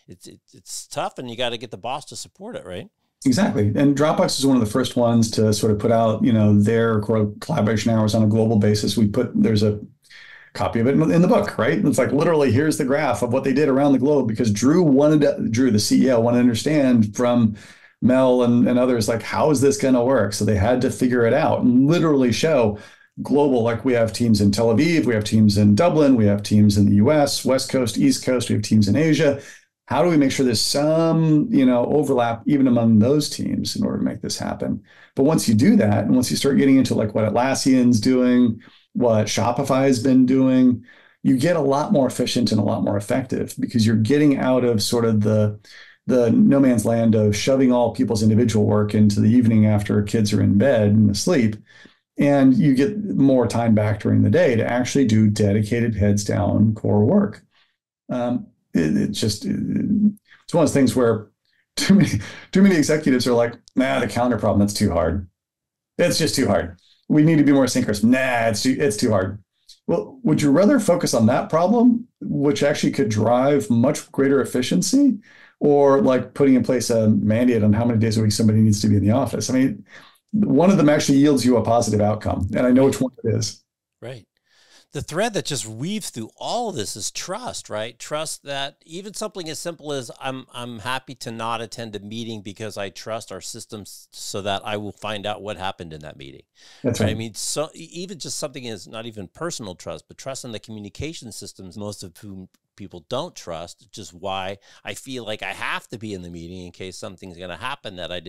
Speaker 1: it's tough, and you got to get the boss to support it, right?
Speaker 2: Exactly. And Dropbox is one of the first ones to sort of put out, their collaboration hours on a global basis. There's a copy of it in the book, right? It's like literally here's the graph of what they did around the globe, because Drew, the CEO, wanted to understand from Mel and others, like, how is this going to work? So they had to figure it out and literally show global, like we have teams in Tel Aviv, we have teams in Dublin, we have teams in the US, West Coast, East Coast, we have teams in Asia. How do we make sure there's some, overlap even among those teams in order to make this happen? But once you do that, and once you start getting into like what Atlassian's doing, what Shopify has been doing, you get a lot more efficient and a lot more effective because you're getting out of sort of the no man's land of shoving all people's individual work into the evening after kids are in bed and asleep. And you get more time back during the day to actually do dedicated heads down core work. It's one of those things where too many executives are like, nah, the calendar problem, that's too hard. It's just too hard. We need to be more synchronous. Nah, it's too hard. Well, would you rather focus on that problem, which actually could drive much greater efficiency, or like putting in place a mandate on how many days a week somebody needs to be in the office? I mean, one of them actually yields you a positive outcome, and I know which one it is.
Speaker 1: Right. The thread that just weaves through all of this is trust, right? Trust that even something as simple as I'm happy to not attend a meeting because I trust our systems so that I will find out what happened in that meeting.
Speaker 2: That's right.
Speaker 1: I mean, so even just something is not even personal trust, but trust in the communication systems, most of whom people don't trust, which is why I feel like I have to be in the meeting in case something's going to happen that I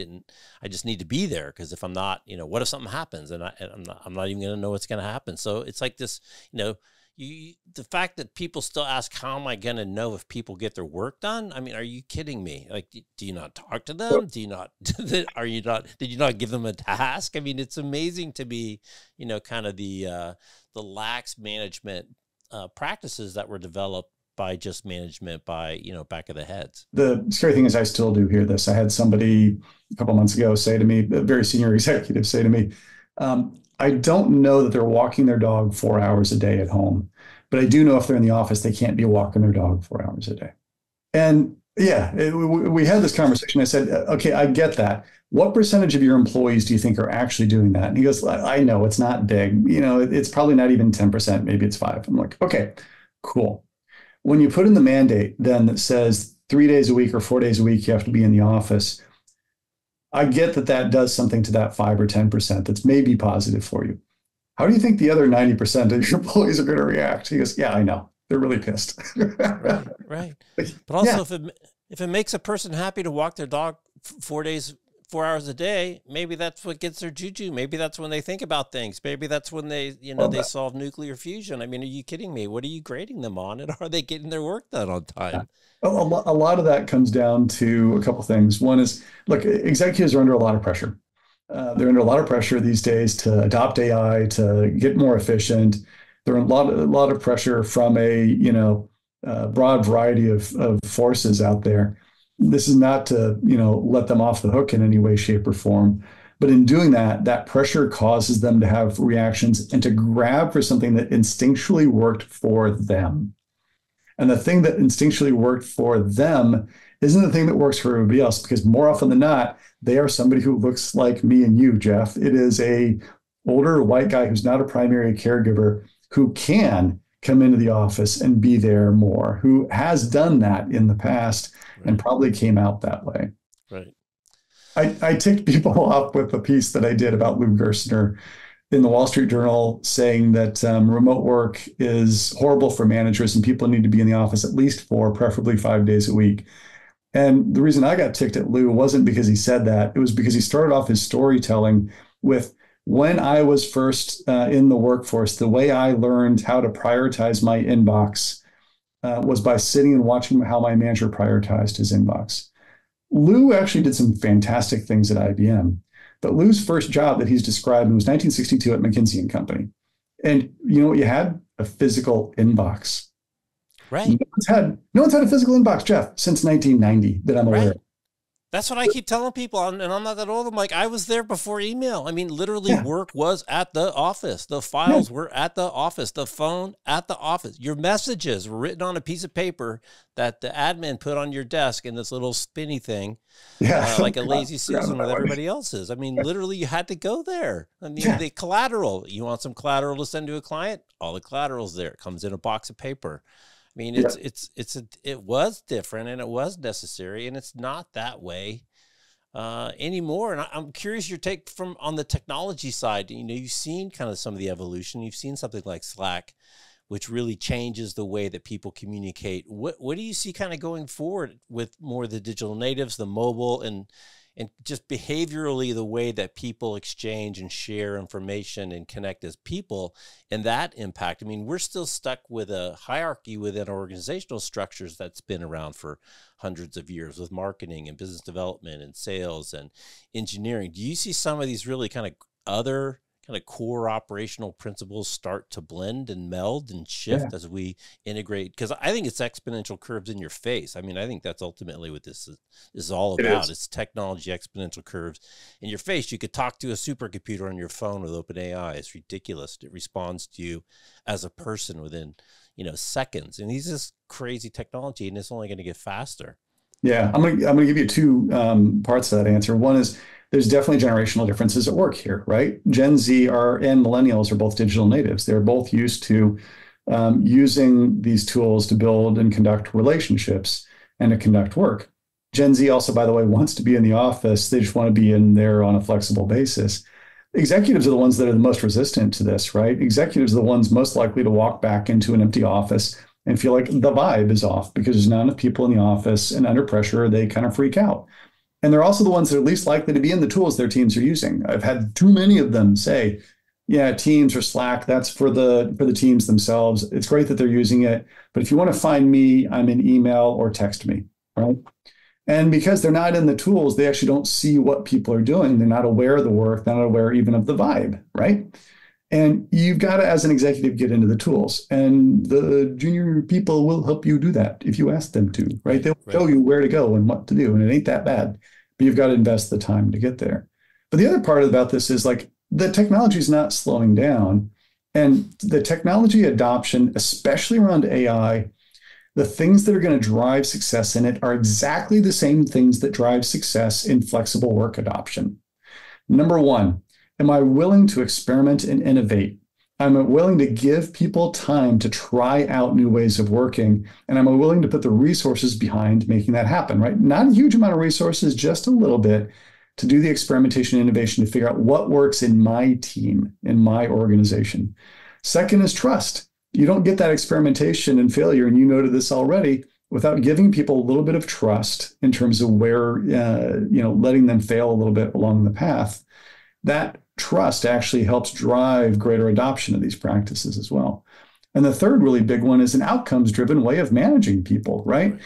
Speaker 1: just need to be there. Because if I'm not, what if something happens and I'm not even going to know what's going to happen. So it's like this, the fact that people still ask, how am I going to know if people get their work done? I mean, are you kidding me? Like, do you not talk to them? Did you not give them a task? I mean, it's amazing to be, kind of the lax management practices that were developed by just management by, back of the heads.
Speaker 2: The scary thing is I still do hear this. I had somebody a couple months ago say to me, a very senior executive say to me, I don't know that they're walking their dog 4 hours a day at home, but I do know if they're in the office, they can't be walking their dog 4 hours a day. And yeah, we had this conversation. I said, okay, I get that. What percentage of your employees do you think are actually doing that? And he goes, I know it's not big. It's probably not even 10%. Maybe it's 5%. I'm like, okay, cool. When you put in the mandate then that says 3 days a week or 4 days a week, you have to be in the office, I get that does something to that 5 or 10% that's maybe positive for you. How do you think the other 90% of your employees are going to react? He goes, yeah, I know. They're really pissed.
Speaker 1: Right. But also if it makes a person happy to walk their dog 4 hours a day, maybe that's what gets their juju. Maybe that's when they think about things. Maybe that's when they, they solve nuclear fusion. I mean, are you kidding me? What are you grading them on? And are they getting their work done on time?
Speaker 2: A lot of that comes down to a couple of things. One is, look, executives are under a lot of pressure. They're under a lot of pressure these days to adopt AI, to get more efficient. They're under a lot of pressure from a broad variety of forces out there. This is not to, let them off the hook in any way, shape, or form. But in doing that, that pressure causes them to have reactions and to grab for something that instinctually worked for them. And the thing that instinctually worked for them isn't the thing that works for everybody else, because more often than not, they are somebody who looks like me and you, Jeff. It is a older white guy who's not a primary caregiver who can come into the office and be there more, who has done that in the past and probably came out that way.
Speaker 1: Right.
Speaker 2: I ticked people off with a piece that I did about Lou Gerstner in the Wall Street Journal saying that remote work is horrible for managers and people need to be in the office at least 4, preferably 5 days a week. And the reason I got ticked at Lou wasn't because he said that. It was because he started off his storytelling with, when I was first in the workforce, the way I learned how to prioritize my inbox was by sitting and watching how my manager prioritized his inbox. Lou actually did some fantastic things at IBM. But Lou's first job that he's described was 1962 at McKinsey & Company. And you know what you had? A physical inbox.
Speaker 1: Right.
Speaker 2: No one's had a physical inbox, Jeff, since 1990 that I'm aware of.
Speaker 1: That's what I keep telling people, and I'm not that old. I'm like, I was there before email. I mean, literally, work was at the office. The files were at the office. The phone at the office. Your messages were written on a piece of paper that the admin put on your desk in this little spinny thing, like a lazy Susan with everybody else's. I mean, literally, you had to go there. I mean, the collateral. You want some collateral to send to a client? All the collateral's there. It comes in a box of paper. I mean, it was different and it was necessary, and it's not that way anymore. And I'm curious your take from on the technology side. You've seen kind of some of the evolution. You've seen something like Slack, which really changes the way that people communicate. What do you see kind of going forward with more of the digital natives, the mobile, and just behaviorally the way that people exchange and share information and connect as people, and that impact? I mean, we're still stuck with a hierarchy within our organizational structures that's been around for hundreds of years with marketing and business development and sales and engineering. Do you see some of these really kind of other kind of core operational principles start to blend and meld and shift as we integrate? Because I think it's exponential curves in your face. I mean, I think that's ultimately what this is all about. It's technology exponential curves in your face. You could talk to a supercomputer on your phone with OpenAI. It's ridiculous. It responds to you as a person within, seconds. And these is crazy technology, and it's only going to get faster.
Speaker 2: Yeah, I'm gonna give you two parts of that answer. One is there's definitely generational differences at work here, right? Gen Z and millennials are both digital natives. They're both used to using these tools to build and conduct relationships and to conduct work. Gen Z also, by the way, wants to be in the office. They just want to be in there on a flexible basis. Executives are the ones that are the most resistant to this, right? Executives are the ones most likely to walk back into an empty office and feel like the vibe is off because there's not enough people in the office, and under pressure, they kind of freak out. And they're also the ones that are least likely to be in the tools their teams are using. I've had too many of them say, yeah, Teams or Slack, that's for the teams themselves. It's great that they're using it, but if you want to find me, I'm in email or text me, right? And because they're not in the tools, they actually don't see what people are doing. They're not aware of the work, they're not aware even of the vibe, right? And you've got to, as an executive, get into the tools. And the junior people will help you do that if you ask them to, right? They'll show you where to go and what to do. And it ain't that bad, but you've got to invest the time to get there. But the other part about this is like the technology is not slowing down. And the technology adoption, especially around AI, the things that are going to drive success in it are exactly the same things that drive success in flexible work adoption. Number one, am I willing to experiment and innovate? I'm willing to give people time to try out new ways of working, and I'm willing to put the resources behind making that happen, right? Not a huge amount of resources, just a little bit to do the experimentation and innovation to figure out what works in my team, in my organization. Second is trust. You don't get that experimentation and failure, and you noted this already, without giving people a little bit of trust in terms of where, letting them fail a little bit along the path. That trust actually helps drive greater adoption of these practices as well. And the third really big one is an outcomes-driven way of managing people, right?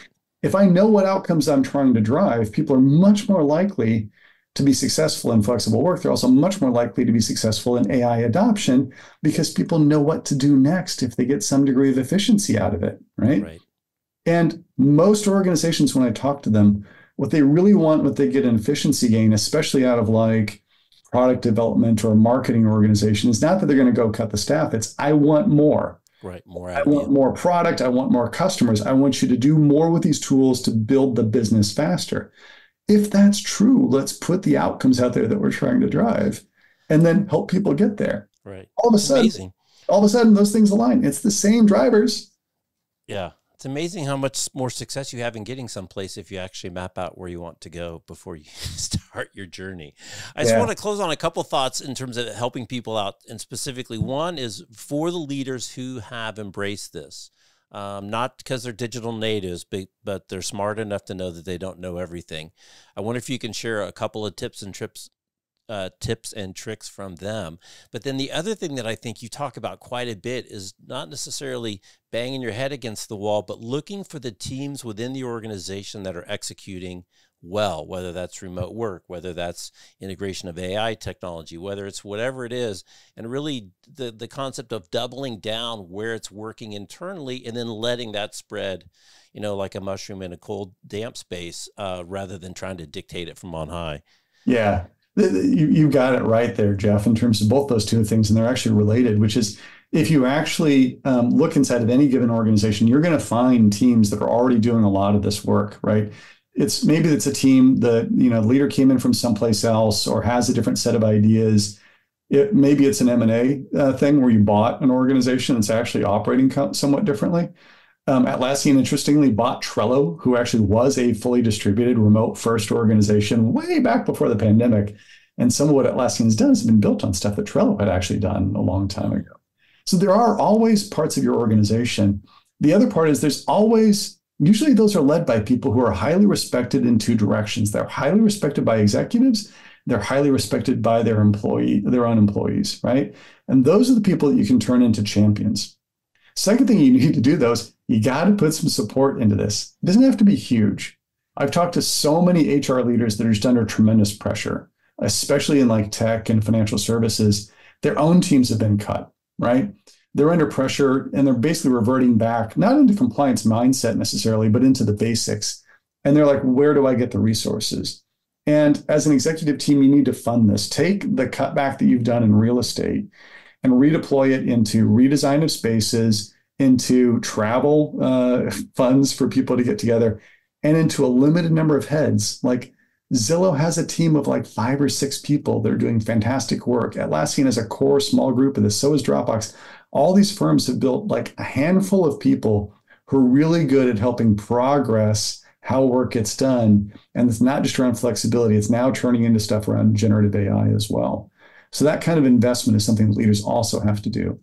Speaker 2: If I know what outcomes I'm trying to drive, people are much more likely to be successful in flexible work. They're also much more likely to be successful in AI adoption because people know what to do next if they get some degree of efficiency out of it, right? And most organizations, when I talk to them, what they really want, what they get an efficiency gain, especially out of like product development or a marketing organization, is not that they're going to go cut the staff. It's, I want more.
Speaker 1: Right.
Speaker 2: I want more product. I want more customers. I want you to do more with these tools to build the business faster. If that's true, let's put the outcomes out there that we're trying to drive and then help people get there.
Speaker 1: Right.
Speaker 2: All of a sudden, those things align. It's the same drivers.
Speaker 1: Yeah. It's amazing how much more success you have in getting someplace if you actually map out where you want to go before you start your journey. I just want to close on a couple thoughts in terms of helping people out. And specifically, one is for the leaders who have embraced this, not because they're digital natives, but they're smart enough to know that they don't know everything. I wonder if you can share a couple of tips and tricks from them. But then the other thing that I think you talk about quite a bit is not necessarily banging your head against the wall, but looking for the teams within the organization that are executing well, whether that's remote work, whether that's integration of AI technology, whether it's whatever it is, and really the concept of doubling down where it's working internally and then letting that spread, like a mushroom in a cold, damp space, rather than trying to dictate it from on high.
Speaker 2: Yeah. You got it right there, Jeff, in terms of both those two things, and they're actually related, which is if you actually look inside of any given organization, you're going to find teams that are already doing a lot of this work, right? Maybe it's a team that, the leader came in from someplace else or has a different set of ideas. Maybe it's an M&A thing where you bought an organization that's actually operating somewhat differently. Atlassian, interestingly, bought Trello, who actually was a fully distributed remote first organization way back before the pandemic. And some of what Atlassian's done has been built on stuff that Trello had actually done a long time ago. So there are always parts of your organization. The other part is there's always, usually those are led by people who are highly respected in two directions. They're highly respected by executives. They're highly respected by their own employees, right? And those are the people that you can turn into champions. Second thing you need to do, though, is you got to put some support into this. It doesn't have to be huge. I've talked to so many HR leaders that are just under tremendous pressure, especially in like tech and financial services. Their own teams have been cut, right? They're under pressure and they're basically reverting back, not into compliance mindset necessarily, but into the basics. And they're like, where do I get the resources? And as an executive team, you need to fund this. Take the cutback that you've done in real estate and redeploy it into redesign of spaces, into travel funds for people to get together, and into a limited number of heads. Like Zillow has a team of like 5 or 6 people that are doing fantastic work. Atlassian has a core small group of this. So is Dropbox. All these firms have built like a handful of people who are really good at helping progress how work gets done. And it's not just around flexibility. It's now turning into stuff around generative AI as well. So that kind of investment is something that leaders also have to do.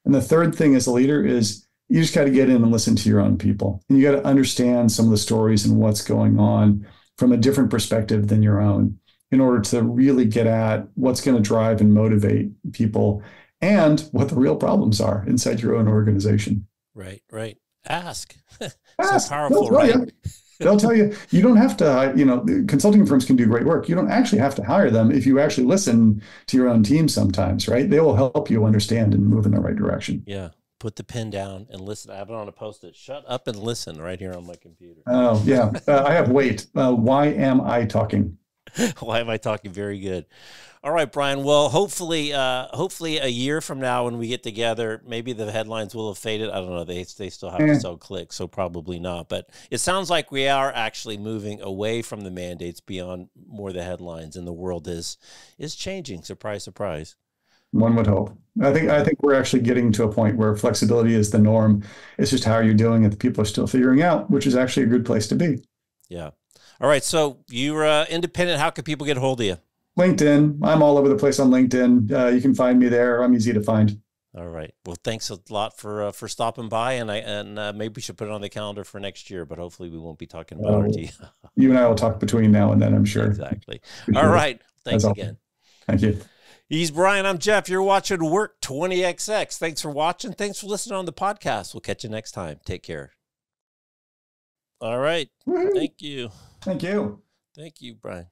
Speaker 2: And the third thing as a leader is you just got to get in and listen to your own people. And you got to understand some of the stories and what's going on from a different perspective than your own in order to really get at what's going to drive and motivate people and what the real problems are inside your own organization.
Speaker 1: Right, right. Ask.
Speaker 2: Ask.
Speaker 1: So powerful, right?
Speaker 2: They'll tell you, you don't have to, consulting firms can do great work. You don't actually have to hire them if you actually listen to your own team sometimes, right? They will help you understand and move in the right direction.
Speaker 1: Yeah. Put the pen down and listen. I have it on a Post-it. Shut up and listen right here on my computer.
Speaker 2: Oh, yeah. I have wait. Why am I talking?
Speaker 1: Why am I talking? Very good. All right, Brian. Well, hopefully a year from now when we get together, maybe the headlines will have faded. I don't know. They still have to sell clicks, so probably not. But it sounds like we are actually moving away from the mandates beyond more the headlines, and the world is changing. Surprise, surprise.
Speaker 2: One would hope. I think we're actually getting to a point where flexibility is the norm. It's just how you're doing it that people are still figuring out, which is actually a good place to be.
Speaker 1: Yeah. All right. So you're independent. How can people get a hold of you?
Speaker 2: LinkedIn. I'm all over the place on LinkedIn. You can find me there. I'm easy to find.
Speaker 1: All right. Well, thanks a lot for stopping by, and maybe we should put it on the calendar for next year. But hopefully, we won't be talking about RT.
Speaker 2: You and I will talk between now and then, I'm sure.
Speaker 1: Exactly. All right. Thanks again.
Speaker 2: Thank you.
Speaker 1: He's Brian. I'm Jeff. You're watching Work 20XX. Thanks for watching. Thanks for listening on the podcast. We'll catch you next time. Take care. All right.
Speaker 2: Woo-hoo.
Speaker 1: Thank you.
Speaker 2: Thank you.
Speaker 1: Thank you, Brian.